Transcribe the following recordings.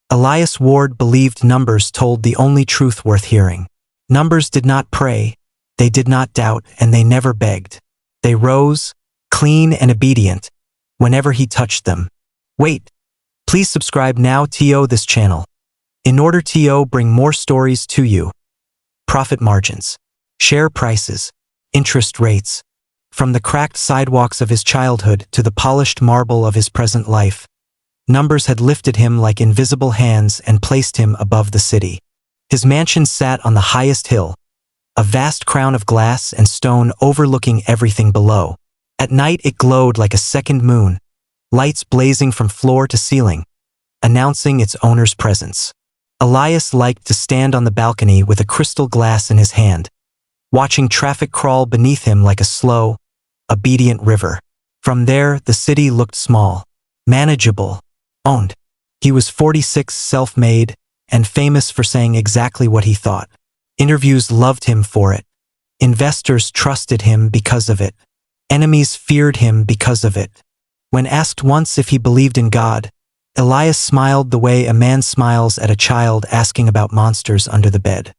Elias Ward believed numbers told the only truth worth hearing. Numbers did not pray, they did not doubt, and they never begged. They rose, clean and obedient, whenever he touched them. Wait, please subscribe now to this channel. In order to bring more stories to you. Profit margins, share prices, interest rates. From the cracked sidewalks of his childhood to the polished marble of his present life, numbers had lifted him like invisible hands and placed him above the city. His mansion sat on the highest hill, a vast crown of glass and stone overlooking everything below. At night it glowed like a second moon, lights blazing from floor to ceiling, announcing its owner's presence. Elias liked to stand on the balcony with a crystal glass in his hand, watching traffic crawl beneath him like a slow, obedient river. From there, the city looked small, manageable, owned. He was 46, self-made, and famous for saying exactly what he thought. Interviews loved him for it. Investors trusted him because of it. Enemies feared him because of it. When asked once if he believed in God, Elias smiled the way a man smiles at a child asking about monsters under the bed.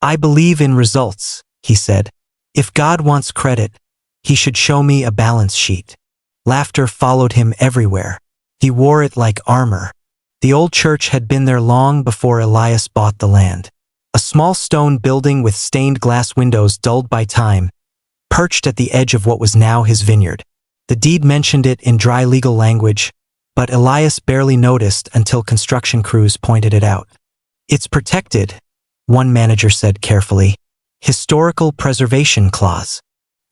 "I believe in results," he said. "If God wants credit, he should show me a balance sheet." Laughter followed him everywhere. He wore it like armor. The old church had been there long before Elias bought the land. A small stone building with stained glass windows dulled by time, perched at the edge of what was now his vineyard. The deed mentioned it in dry legal language, but Elias barely noticed until construction crews pointed it out. "It's protected," one manager said carefully. "Historical preservation clause."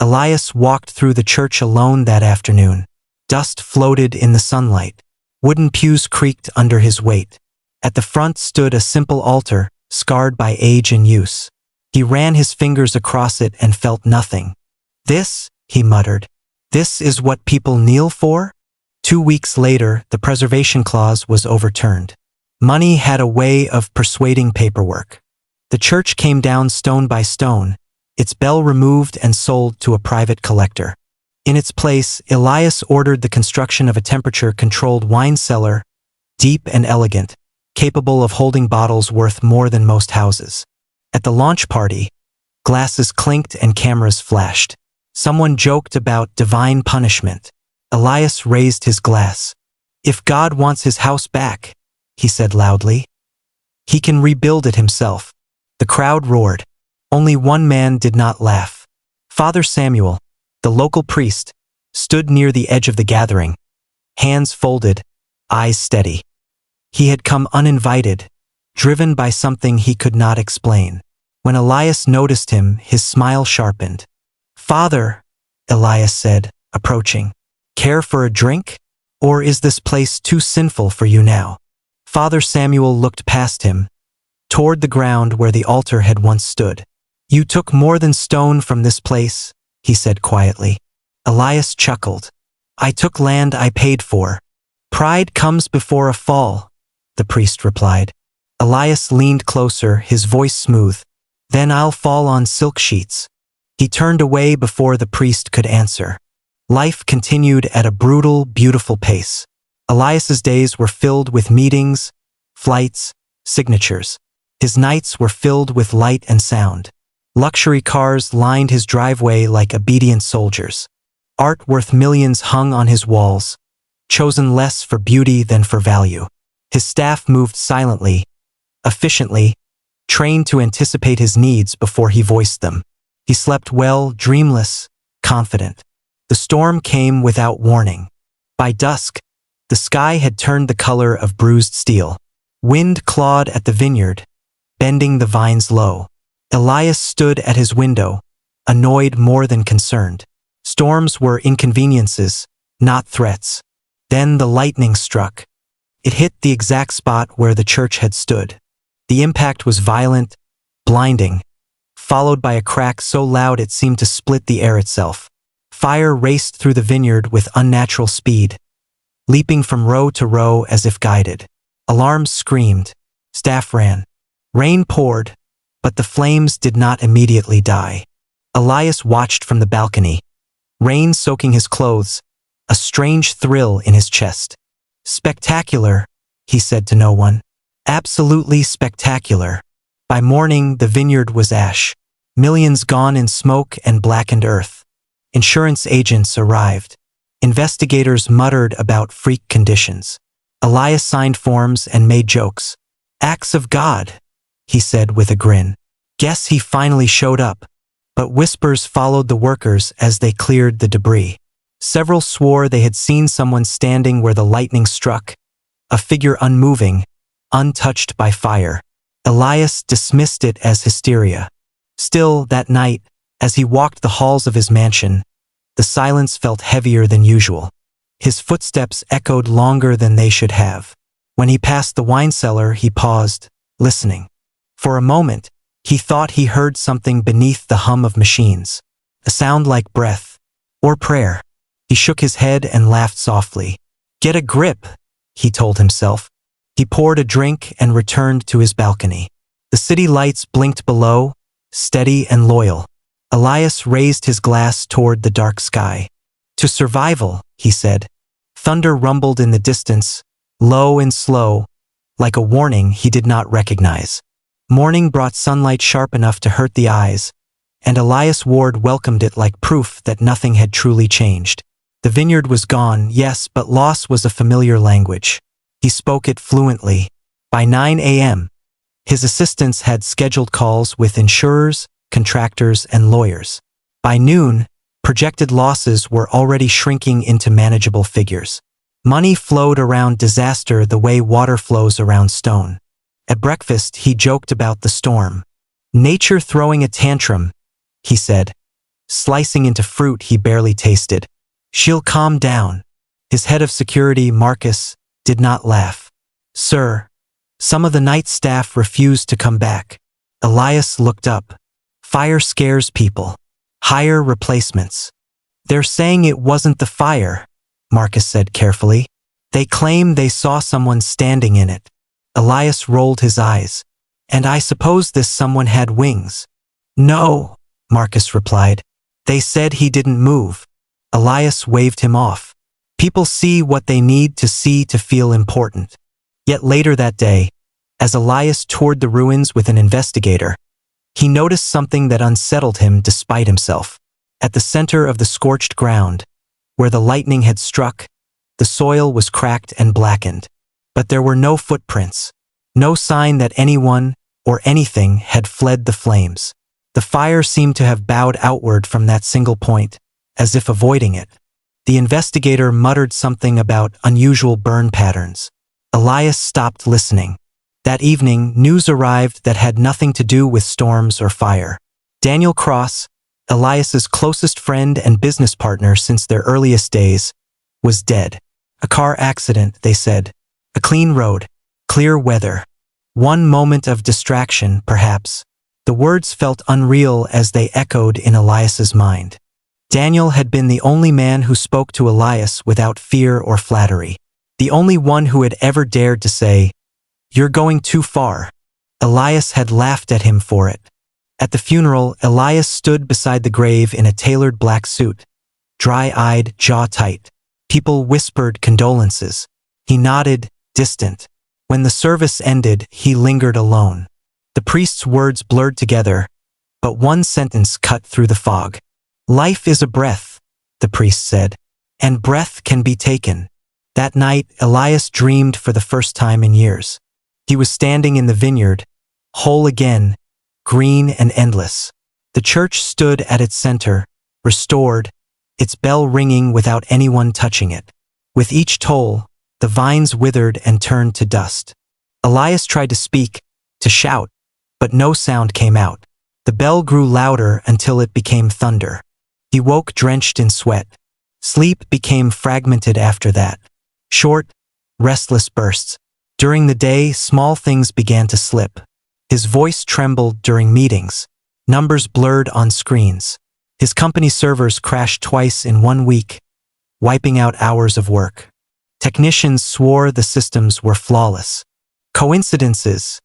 Elias walked through the church alone that afternoon. Dust floated in the sunlight. Wooden pews creaked under his weight. At the front stood a simple altar, scarred by age and use. He ran his fingers across it and felt nothing. "This," he muttered, "this is what people kneel for?" 2 weeks later, the preservation clause was overturned. Money had a way of persuading paperwork. The church came down stone by stone, its bell removed and sold to a private collector. In its place, Elias ordered the construction of a temperature-controlled wine cellar, deep and elegant, capable of holding bottles worth more than most houses. At the launch party, glasses clinked and cameras flashed. Someone joked about divine punishment. Elias raised his glass. "If God wants his house back," he said loudly, "he can rebuild it himself." The crowd roared. Only one man did not laugh. Father Samuel, the local priest, stood near the edge of the gathering, hands folded, eyes steady. He had come uninvited, driven by something he could not explain. When Elias noticed him, his smile sharpened. "Father," Elias said, approaching, "care for a drink? Or is this place too sinful for you now?" Father Samuel looked past him, toward the ground where the altar had once stood. "You took more than stone from this place," he said quietly. Elias chuckled. "I took land I paid for. Pride comes before a fall," the priest replied. Elias leaned closer, his voice smooth. "Then I'll fall on silk sheets." He turned away before the priest could answer. Life continued at a brutal, beautiful pace. Elias's days were filled with meetings, flights, signatures. His nights were filled with light and sound. Luxury cars lined his driveway like obedient soldiers. Art worth millions hung on his walls, chosen less for beauty than for value. His staff moved silently, efficiently, trained to anticipate his needs before he voiced them. He slept well, dreamless, confident. The storm came without warning. By dusk, the sky had turned the color of bruised steel. Wind clawed at the vineyard, bending the vines low. Elias stood at his window, annoyed more than concerned. Storms were inconveniences, not threats. Then the lightning struck. It hit the exact spot where the church had stood. The impact was violent, blinding, followed by a crack so loud it seemed to split the air itself. Fire raced through the vineyard with unnatural speed, leaping from row to row as if guided. Alarms screamed. Staff ran. Rain poured, but the flames did not immediately die. Elias watched from the balcony, rain soaking his clothes, a strange thrill in his chest. "Spectacular," he said to no one. Absolutely spectacular. By morning, the vineyard was ash. Millions gone in smoke and blackened earth. Insurance agents arrived. Investigators muttered about freak conditions. Elias signed forms and made jokes. Acts of God, he said with a grin. Guess he finally showed up. But whispers followed the workers as they cleared the debris. Several swore they had seen someone standing where the lightning struck, a figure unmoving, untouched by fire. Elias dismissed it as hysteria. Still, that night, as he walked the halls of his mansion, the silence felt heavier than usual. His footsteps echoed longer than they should have. When he passed the wine cellar, he paused, listening. For a moment, he thought he heard something beneath the hum of machines, a sound like breath or prayer. He shook his head and laughed softly. Get a grip, he told himself. He poured a drink and returned to his balcony. The city lights blinked below, steady and loyal. Elias raised his glass toward the dark sky. To survival, he said. Thunder rumbled in the distance, low and slow, like a warning he did not recognize. Morning brought sunlight sharp enough to hurt the eyes, and Elias Ward welcomed it like proof that nothing had truly changed. The vineyard was gone, yes, but loss was a familiar language. He spoke it fluently. By 9 a.m., his assistants had scheduled calls with insurers, contractors, and lawyers. By noon, projected losses were already shrinking into manageable figures. Money flowed around disaster the way water flows around stone. At breakfast, he joked about the storm. Nature throwing a tantrum, he said, slicing into fruit he barely tasted. She'll calm down. His head of security, Marcus, did not laugh. Sir, some of the night staff refused to come back. Elias looked up. Fire scares people. Hire replacements. They're saying it wasn't the fire, Marcus said carefully. They claim they saw someone standing in it. Elias rolled his eyes. And I suppose this someone had wings. No, Marcus replied. They said he didn't move. Elias waved him off. People see what they need to see to feel important. Yet later that day, as Elias toured the ruins with an investigator, he noticed something that unsettled him despite himself. At the center of the scorched ground, where the lightning had struck, the soil was cracked and blackened. But there were no footprints, no sign that anyone or anything had fled the flames. The fire seemed to have bowed outward from that single point, as if avoiding it. The investigator muttered something about unusual burn patterns. Elias stopped listening. That evening, news arrived that had nothing to do with storms or fire. Daniel Cross, Elias's closest friend and business partner since their earliest days, was dead. A car accident, they said. A clean road, clear weather. One moment of distraction, perhaps. The words felt unreal as they echoed in Elias's mind. Daniel had been the only man who spoke to Elias without fear or flattery. The only one who had ever dared to say, "You're going too far." Elias had laughed at him for it. At the funeral, Elias stood beside the grave in a tailored black suit, dry-eyed, jaw tight. People whispered condolences. He nodded, distant. When the service ended, he lingered alone. The priest's words blurred together, but one sentence cut through the fog. Life is a breath, the priest said, and breath can be taken. That night, Elias dreamed for the first time in years. He was standing in the vineyard, whole again, green and endless. The church stood at its center, restored, its bell ringing without anyone touching it. With each toll, the vines withered and turned to dust. Elias tried to speak, to shout, but no sound came out. The bell grew louder until it became thunder. He woke drenched in sweat. Sleep became fragmented after that. Short, restless bursts. During the day, small things began to slip. His voice trembled during meetings. Numbers blurred on screens. His company servers crashed twice in 1 week, wiping out hours of work. Technicians swore the systems were flawless. Coincidences,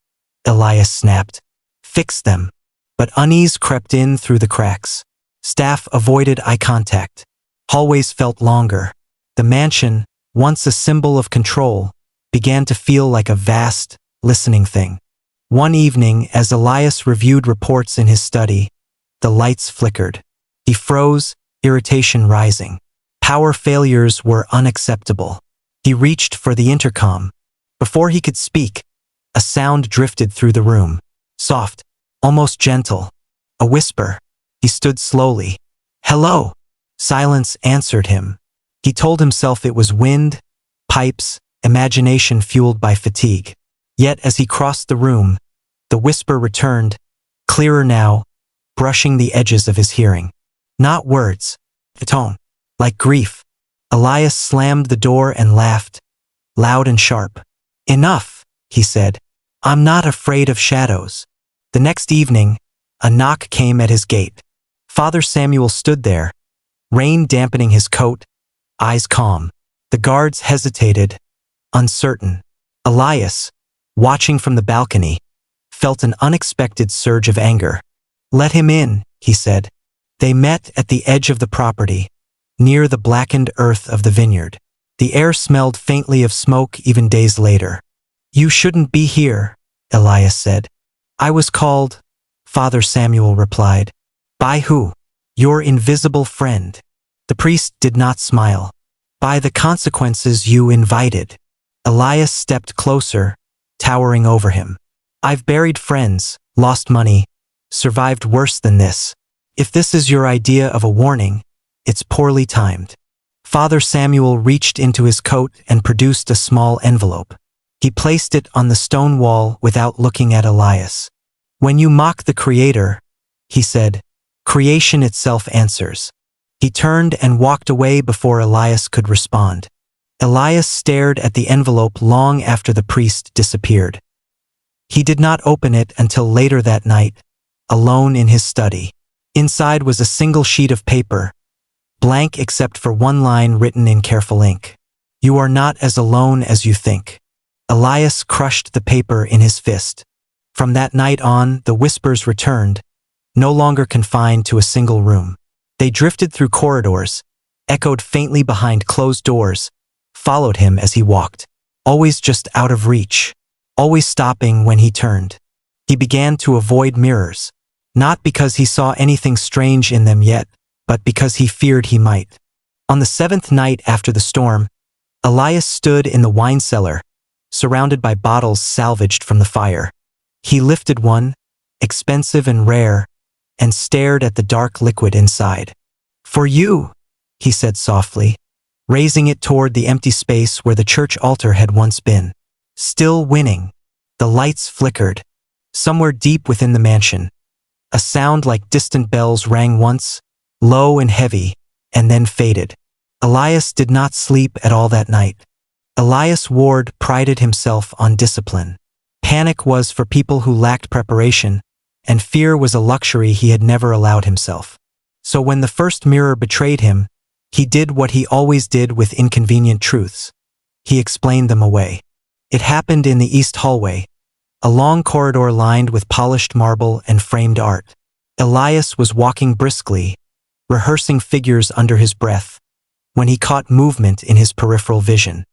Elias snapped. Fix them. But unease crept in through the cracks. Staff avoided eye contact. Hallways felt longer. The mansion, once a symbol of control, began to feel like a vast, listening thing. One evening, as Elias reviewed reports in his study, the lights flickered. He froze, irritation rising. Power failures were unacceptable. He reached for the intercom. Before he could speak, a sound drifted through the room. Soft, almost gentle. A whisper. He stood slowly. "Hello." Silence answered him. He told himself it was wind, pipes, imagination fueled by fatigue. Yet as he crossed the room, the whisper returned, clearer now, brushing the edges of his hearing. Not words, the tone. Like grief. Elias slammed the door and laughed, loud and sharp. "Enough," he said. "I'm not afraid of shadows." The next evening, a knock came at his gate. Father Samuel stood there, rain dampening his coat, eyes calm. The guards hesitated, uncertain. Elias, watching from the balcony, felt an unexpected surge of anger. "Let him in," he said. They met at the edge of the property, near the blackened earth of the vineyard. The air smelled faintly of smoke even days later. "You shouldn't be here," Elias said. "I was called," Father Samuel replied. "By who?" "Your invisible friend." The priest did not smile. "By the consequences you invited." Elias stepped closer, towering over him. "I've buried friends, lost money, survived worse than this. If this is your idea of a warning, it's poorly timed." Father Samuel reached into his coat and produced a small envelope. He placed it on the stone wall without looking at Elias. "When you mock the Creator," he said, "creation itself answers." He turned and walked away before Elias could respond. Elias stared at the envelope long after the priest disappeared. He did not open it until later that night, alone in his study. Inside was a single sheet of paper, blank except for one line written in careful ink. "You are not as alone as you think." Elias crushed the paper in his fist. From that night on, the whispers returned, no longer confined to a single room. They drifted through corridors, echoed faintly behind closed doors, followed him as he walked, always just out of reach, always stopping when he turned. He began to avoid mirrors, not because he saw anything strange in them yet, but because he feared he might. On the 7th night after the storm, Elias stood in the wine cellar, surrounded by bottles salvaged from the fire. He lifted one, expensive and rare, and stared at the dark liquid inside. "For you," he said softly, raising it toward the empty space where the church altar had once been. Still winning. The lights flickered. Somewhere deep within the mansion, a sound like distant bells rang once, low and heavy, and then faded. Elias did not sleep at all that night. Elias Ward prided himself on discipline. Panic was for people who lacked preparation, and fear was a luxury he had never allowed himself. So when the first mirror betrayed him, he did what he always did with inconvenient truths. He explained them away. It happened in the east hallway, a long corridor lined with polished marble and framed art. Elias was walking briskly, rehearsing figures under his breath, when he caught movement in his peripheral vision.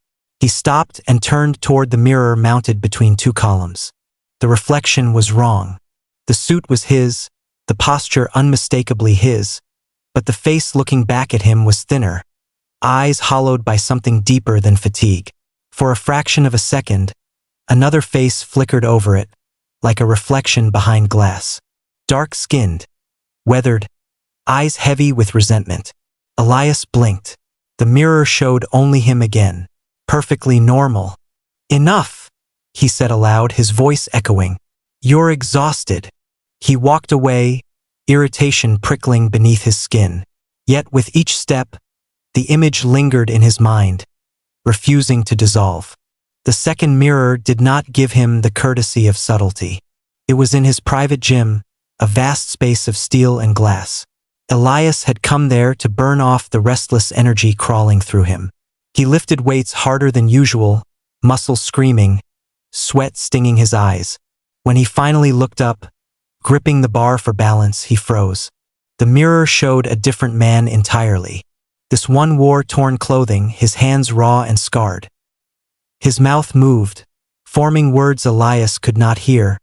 He stopped and turned toward the mirror mounted between two columns. The reflection was wrong. The suit was his, the posture unmistakably his, but the face looking back at him was thinner, eyes hollowed by something deeper than fatigue. For a fraction of a second, another face flickered over it, like a reflection behind glass. Dark-skinned, weathered, eyes heavy with resentment. Elias blinked. The mirror showed only him again, perfectly normal. "Enough," he said aloud, his voice echoing. "You're exhausted." He walked away, irritation prickling beneath his skin. Yet with each step, the image lingered in his mind, refusing to dissolve. The second mirror did not give him the courtesy of subtlety. It was in his private gym, a vast space of steel and glass. Elias had come there to burn off the restless energy crawling through him. He lifted weights harder than usual, muscles screaming, sweat stinging his eyes. When he finally looked up, gripping the bar for balance, he froze. The mirror showed a different man entirely. This one wore torn clothing, his hands raw and scarred. His mouth moved, forming words Elias could not hear,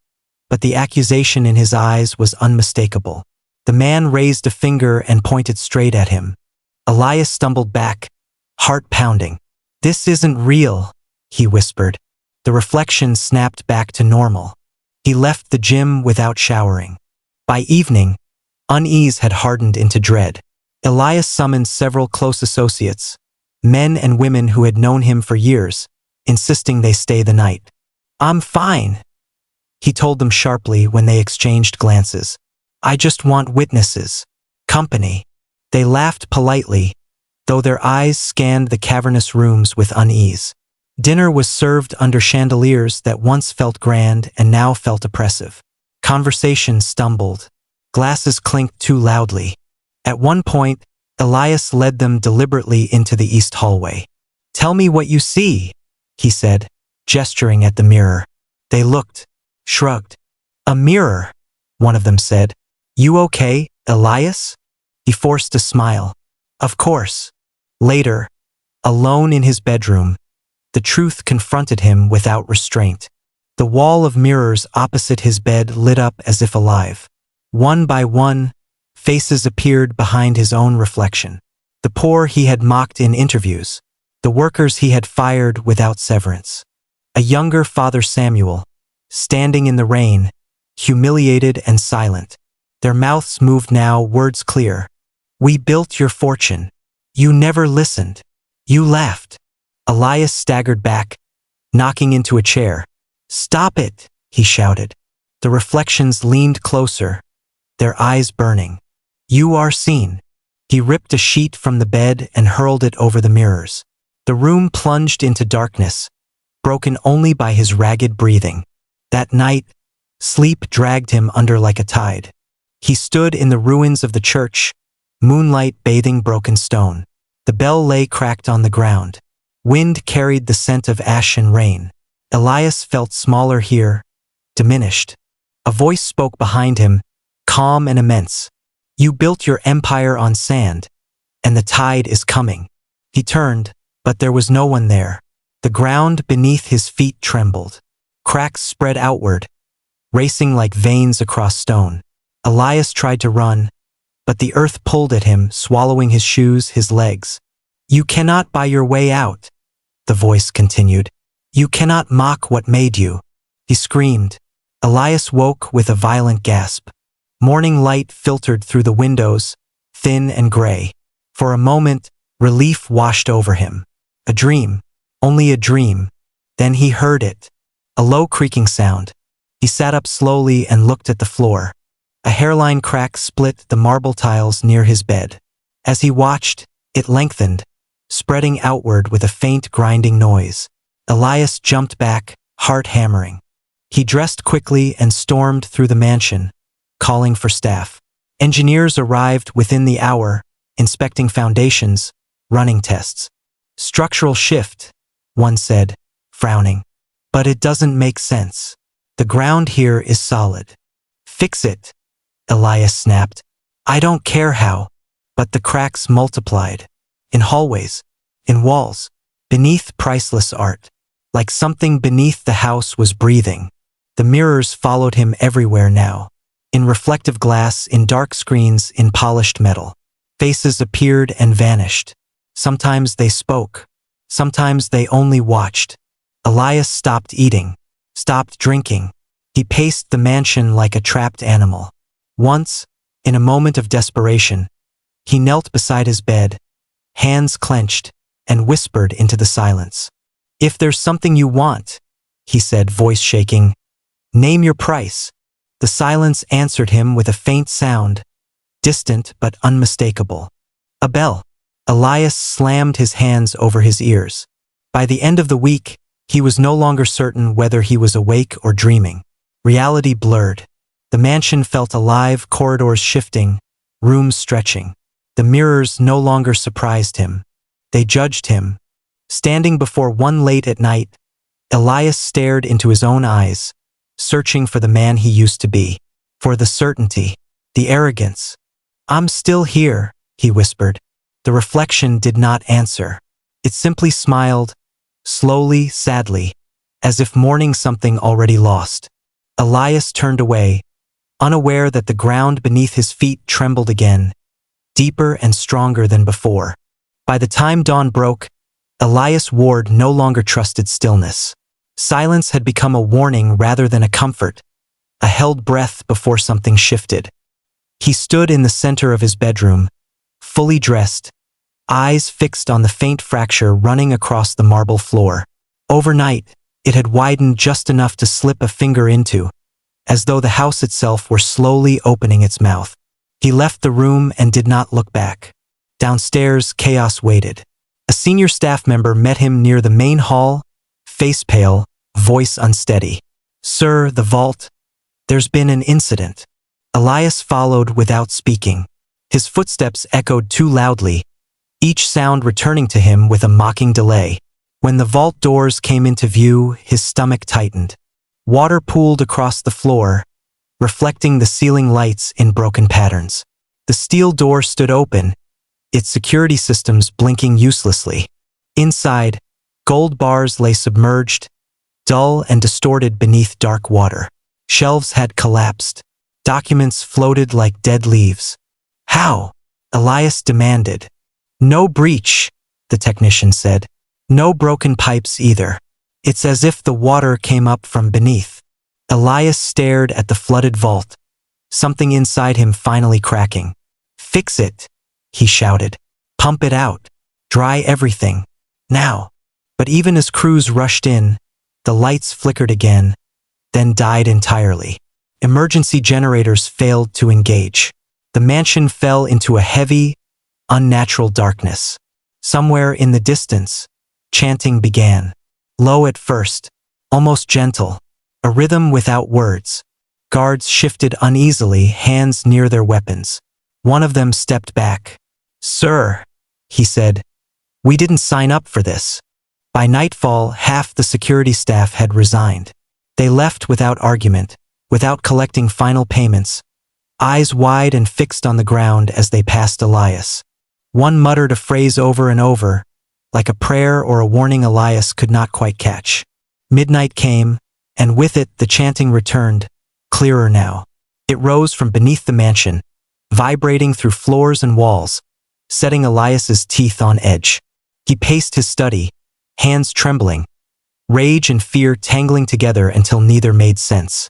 but the accusation in his eyes was unmistakable. The man raised a finger and pointed straight at him. Elias stumbled back, heart pounding. "This isn't real," he whispered. The reflection snapped back to normal. He left the gym without showering. By evening, unease had hardened into dread. Elias summoned several close associates, men and women who had known him for years, insisting they stay the night. "I'm fine," he told them sharply when they exchanged glances. "I just want witnesses. Company." They laughed politely, though their eyes scanned the cavernous rooms with unease. Dinner was served under chandeliers that once felt grand and now felt oppressive. Conversation stumbled. Glasses clinked too loudly. At one point, Elias led them deliberately into the east hallway. "Tell me what you see," he said, gesturing at the mirror. They looked, shrugged. "A mirror," one of them said. "You okay, Elias?" He forced a smile. "Of course." Later, alone in his bedroom, the truth confronted him without restraint. The wall of mirrors opposite his bed lit up as if alive. One by one, faces appeared behind his own reflection. The poor he had mocked in interviews, the workers he had fired without severance. A younger Father Samuel, standing in the rain, humiliated and silent. Their mouths moved now, words clear. "We built your fortune. You never listened. You laughed." Elias staggered back, knocking into a chair. "Stop it," he shouted. The reflections leaned closer, their eyes burning. "You are seen." He ripped a sheet from the bed and hurled it over the mirrors. The room plunged into darkness, broken only by his ragged breathing. That night, sleep dragged him under like a tide. He stood in the ruins of the church, moonlight bathing broken stone. The bell lay cracked on the ground. Wind carried the scent of ash and rain. Elias felt smaller here, diminished. A voice spoke behind him, calm and immense. "You built your empire on sand, and the tide is coming." He turned, but there was no one there. The ground beneath his feet trembled. Cracks spread outward, racing like veins across stone. Elias tried to run, but the earth pulled at him, swallowing his shoes, his legs. "You cannot buy your way out," the voice continued. "You cannot mock what made you." He screamed. Elias woke with a violent gasp. Morning light filtered through the windows, thin and gray. For a moment, relief washed over him. A dream, only a dream. Then he heard it. A low creaking sound. He sat up slowly and looked at the floor. A hairline crack split the marble tiles near his bed. As he watched, it lengthened, spreading outward with a faint grinding noise. Elias jumped back, heart hammering. He dressed quickly and stormed through the mansion, calling for staff. Engineers arrived within the hour, inspecting foundations, running tests. "Structural shift," one said, frowning. "But it doesn't make sense. The ground here is solid." "Fix it," Elias snapped. "I don't care how." But the cracks multiplied. In hallways, in walls, beneath priceless art. Like something beneath the house was breathing. The mirrors followed him everywhere now. In reflective glass, in dark screens, in polished metal. Faces appeared and vanished. Sometimes they spoke. Sometimes they only watched. Elias stopped eating, stopped drinking. He paced the mansion like a trapped animal. Once, in a moment of desperation, he knelt beside his bed, hands clenched, and whispered into the silence. "If there's something you want," he said, voice shaking, "name your price." The silence answered him with a faint sound, distant but unmistakable. A bell. Elias slammed his hands over his ears. By the end of the week, he was no longer certain whether he was awake or dreaming. Reality blurred. The mansion felt alive, corridors shifting, rooms stretching. The mirrors no longer surprised him. They judged him. Standing before one late at night, Elias stared into his own eyes, searching for the man he used to be, for the certainty, the arrogance. "I'm still here," he whispered. The reflection did not answer. It simply smiled, slowly, sadly, as if mourning something already lost. Elias turned away, unaware that the ground beneath his feet trembled again, deeper and stronger than before. By the time dawn broke, Elias Ward no longer trusted stillness. Silence had become a warning rather than a comfort, a held breath before something shifted. He stood in the center of his bedroom, fully dressed, eyes fixed on the faint fracture running across the marble floor. Overnight, it had widened just enough to slip a finger into, as though the house itself were slowly opening its mouth. He left the room and did not look back. Downstairs, chaos waited. A senior staff member met him near the main hall, face pale, voice unsteady. "Sir, the vault. There's been an incident." Elias followed without speaking. His footsteps echoed too loudly, each sound returning to him with a mocking delay. When the vault doors came into view, his stomach tightened. Water pooled across the floor, reflecting the ceiling lights in broken patterns. The steel door stood open, its security systems blinking uselessly. Inside, gold bars lay submerged, dull and distorted beneath dark water. Shelves had collapsed. Documents floated like dead leaves. "How?" Elias demanded. "No breach," the technician said. "No broken pipes either. It's as if the water came up from beneath." Elias stared at the flooded vault, something inside him finally cracking. "Fix it," he shouted. "Pump it out. Dry everything. Now." But even as crews rushed in, the lights flickered again, then died entirely. Emergency generators failed to engage. The mansion fell into a heavy, unnatural darkness. Somewhere in the distance, chanting began. Low at first, almost gentle, a rhythm without words. Guards shifted uneasily, hands near their weapons. One of them stepped back. "Sir," he said, "we didn't sign up for this." By nightfall, half the security staff had resigned. They left without argument, without collecting final payments, eyes wide and fixed on the ground as they passed Elias. One muttered a phrase over and over, like a prayer or a warning Elias could not quite catch. Midnight came, and with it the chanting returned, clearer now. It rose from beneath the mansion, vibrating through floors and walls, setting Elias's teeth on edge. He paced his study, hands trembling, rage and fear tangling together until neither made sense.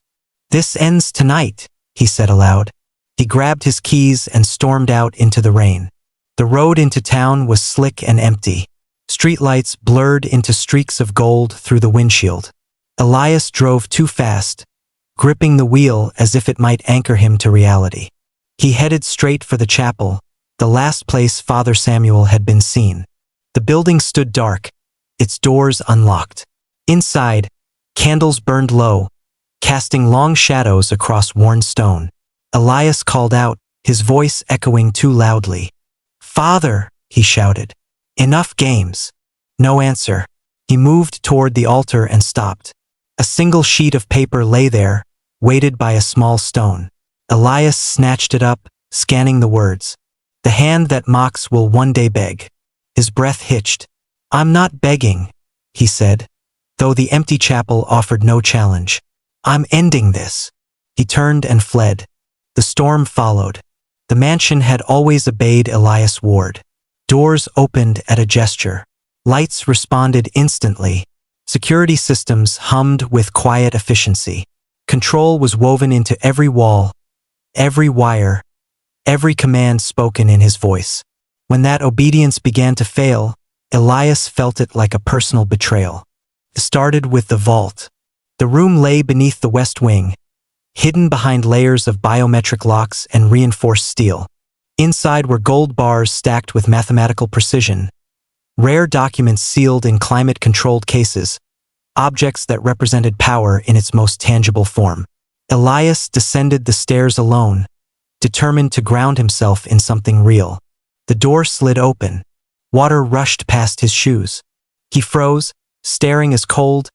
"This ends tonight," he said aloud. He grabbed his keys and stormed out into the rain. The road into town was slick and empty. Streetlights blurred into streaks of gold through the windshield. Elias drove too fast, gripping the wheel as if it might anchor him to reality. He headed straight for the chapel, the last place Father Samuel had been seen. The building stood dark, its doors unlocked. Inside, candles burned low, casting long shadows across worn stone. Elias called out, his voice echoing too loudly. "Father," he shouted. "Enough games." No answer. He moved toward the altar and stopped. A single sheet of paper lay there, weighted by a small stone. Elias snatched it up, scanning the words. "The hand that mocks will one day beg." His breath hitched. "I'm not begging," he said, though the empty chapel offered no challenge. "I'm ending this." He turned and fled. The storm followed. The mansion had always obeyed Elias Ward. Doors opened at a gesture. Lights responded instantly. Security systems hummed with quiet efficiency. Control was woven into every wall, every wire, every command spoken in his voice. When that obedience began to fail, Elias felt it like a personal betrayal. It started with the vault. The room lay beneath the west wing, hidden behind layers of biometric locks and reinforced steel. Inside were gold bars stacked with mathematical precision, rare documents sealed in climate-controlled cases, objects that represented power in its most tangible form. Elias descended the stairs alone, determined to ground himself in something real. The door slid open. Water rushed past his shoes. He froze, staring as cold,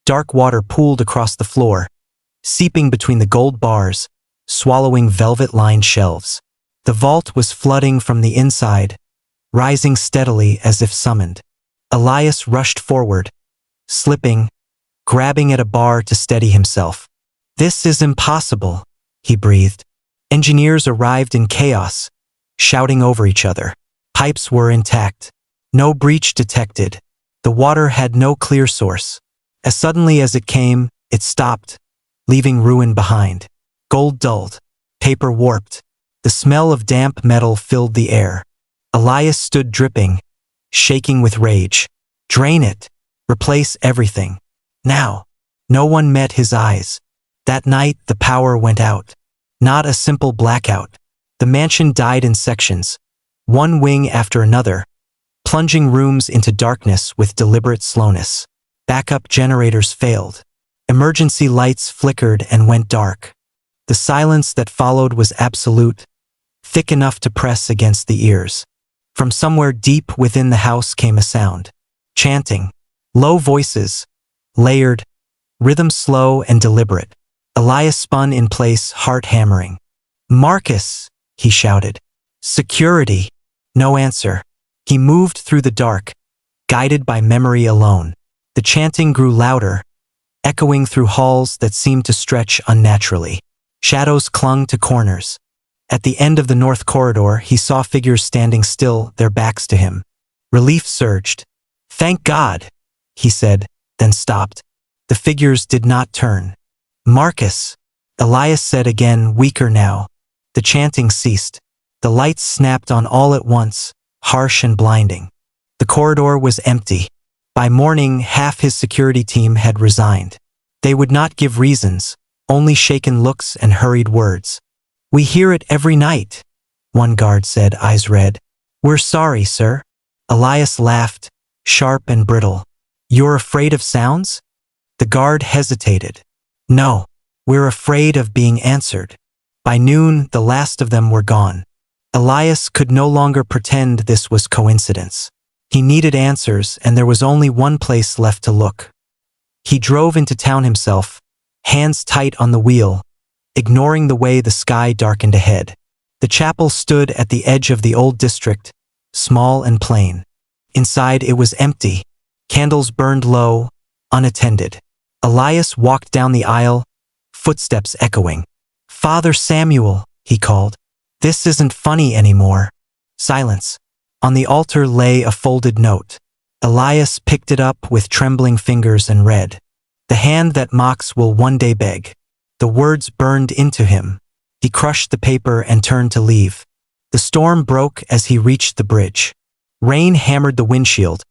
dark water pooled across the floor, seeping between the gold bars, swallowing velvet-lined shelves. The vault was flooding from the inside, rising steadily as if summoned. Elias rushed forward, slipping, grabbing at a bar to steady himself. "This is impossible," he breathed. Engineers arrived in chaos, shouting over each other. Pipes were intact. No breach detected. The water had no clear source. As suddenly as it came, it stopped, leaving ruin behind. Gold dulled. Paper warped. The smell of damp metal filled the air. Elias stood dripping, shaking with rage. Drain it. Replace everything. Now. No one met his eyes. That night, the power went out. Not a simple blackout. The mansion died in sections, one wing after another, plunging rooms into darkness with deliberate slowness. Backup generators failed. Emergency lights flickered and went dark. The silence that followed was absolute, thick enough to press against the ears. From somewhere deep within the house came a sound. Chanting. Low voices. Layered. Rhythm slow and deliberate. Elias spun in place, heart hammering. "Marcus!" he shouted. "Security!" No answer. He moved through the dark, guided by memory alone. The chanting grew louder, echoing through halls that seemed to stretch unnaturally. Shadows clung to corners. At the end of the north corridor, he saw figures standing still, their backs to him. Relief surged. "Thank God," he said, then stopped. The figures did not turn. "Marcus," Elias said again, weaker now. The chanting ceased. The lights snapped on all at once, harsh and blinding. The corridor was empty. By morning, half his security team had resigned. They would not give reasons, only shaken looks and hurried words. "We hear it every night," one guard said, eyes red. "We're sorry, sir." Elias laughed, sharp and brittle. "You're afraid of sounds?" The guard hesitated. "No, we're afraid of being answered." By noon, the last of them were gone. Elias could no longer pretend this was coincidence. He needed answers, and there was only one place left to look. He drove into town himself, hands tight on the wheel, ignoring the way the sky darkened ahead. The chapel stood at the edge of the old district, small and plain. Inside it was empty. Candles burned low, unattended. Elias walked down the aisle, footsteps echoing. "Father Samuel," he called. "This isn't funny anymore." Silence. On the altar lay a folded note. Elias picked it up with trembling fingers and read. "The hand that mocks will one day beg." The words burned into him. He crushed the paper and turned to leave. The storm broke as he reached the bridge. Rain hammered the windshield,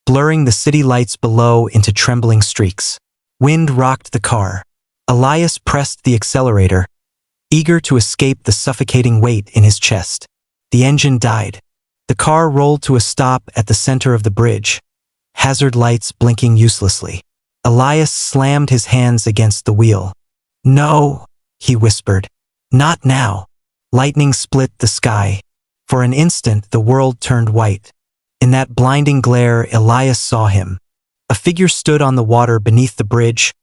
blurring the city lights below into trembling streaks. Wind rocked the car. Elias pressed the accelerator, eager to escape the suffocating weight in his chest. The engine died. The car rolled to a stop at the center of the bridge, hazard lights blinking uselessly. Elias slammed his hands against the wheel. "No," he whispered. "Not now." Lightning split the sky. For an instant, the world turned white. In that blinding glare, Elias saw him. A figure stood on the water beneath the bridge,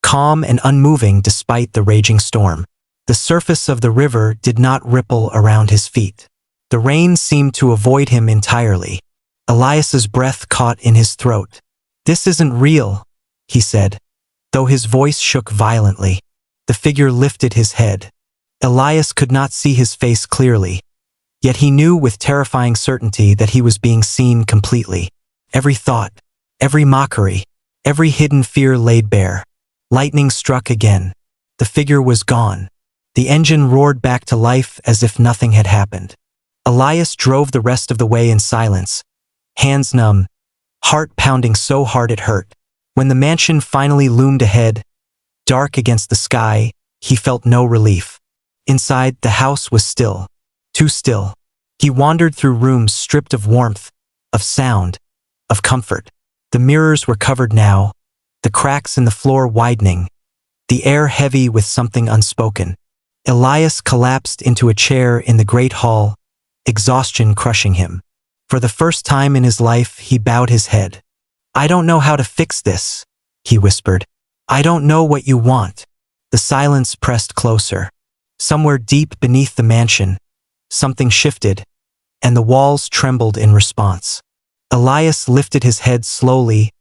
calm and unmoving despite the raging storm. The surface of the river did not ripple around his feet. The rain seemed to avoid him entirely. Elias's breath caught in his throat. "This isn't real," he said, though his voice shook violently. The figure lifted his head. Elias could not see his face clearly, yet he knew with terrifying certainty that he was being seen completely. Every thought, every mockery, every hidden fear laid bare. Lightning struck again. The figure was gone. The engine roared back to life as if nothing had happened. Elias drove the rest of the way in silence, hands numb, heart pounding so hard it hurt. When the mansion finally loomed ahead, dark against the sky, he felt no relief. Inside, the house was still, too still. He wandered through rooms stripped of warmth, of sound, of comfort. The mirrors were covered now, the cracks in the floor widening, the air heavy with something unspoken. Elias collapsed into a chair in the great hall, exhaustion crushing him. For the first time in his life, he bowed his head. "I don't know how to fix this," he whispered. "I don't know what you want." The silence pressed closer. Somewhere deep beneath the mansion, something shifted, and the walls trembled in response. Elias lifted his head slowly,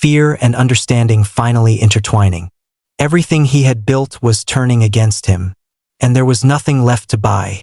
fear and understanding finally intertwining. Everything he had built was turning against him, and there was nothing left to buy,